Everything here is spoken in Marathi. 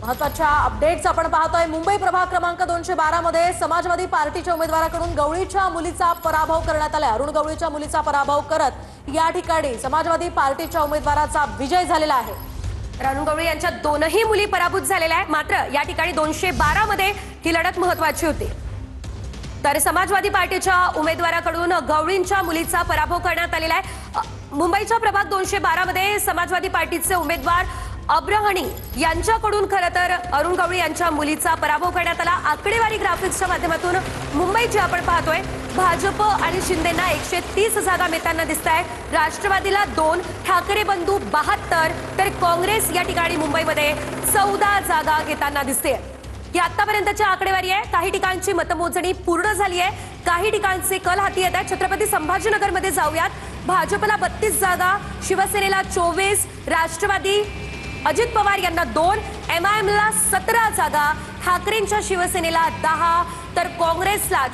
महत्त्वाच्या अपडेट्स आपण पाहतोय। मुंबई प्रभाग क्रमांक 212 मध्ये समाजवादी पार्टीच्या उमेदवाराकडून गवळीच्या मुलीचा पराभव करण्यात आला। अरुण गवळीच्या मुलीचा पराभव करत या ठिकाणी समाजवादी पार्टीच्या उमेदवाराचा विजय झालेला आहे। अरुण गवळी यांच्या दोनही मुली पराभूत झालेल्या आहेत। मात्र या ठिकाणी 212 मध्ये ही लढत महत्त्वाची होती। तर समाजवादी पार्टीच्या उमेदवाराकडून गवळींच्या मुलीचा पराभव करण्यात आलेला आहे। मुंबईच्या प्रभाग 212 मध्ये समाजवादी पार्टीचे उमेदवार अब्राहणी यांच्याकडून खरं तर अरुण गवळी यांच्या मुलीचा पराभव करण्यात आला। आकडेवारी ग्राफिक्सच्या माध्यमातून मुंबई जे आपण पाहतोय, भाजप आणि शिंदेना 130 जागा मिळताना दिसतायत। राष्ट्रवादीला 2, ठाकरे बंधू 72, तर काँग्रेस या ठिकाणी मुंबईमध्ये 14 जागा घेताना दिसते। ही आतापर्यंतची आकडेवारी आहे। काही ठिकाणची मतमोजणी पूर्ण झाली आहे, काही ठिकाणचे कल हाती येत आहेत। छत्रपती संभाजीनगरमध्ये जाऊयात। भाजपला 32 जागा, शिवसेनेला 24, राष्ट्रवादी अजित पवार यांना 2, एमआयएमला 17 जागा, ठाकरेंच्या शिवसेनेला 10, तर काँग्रेसला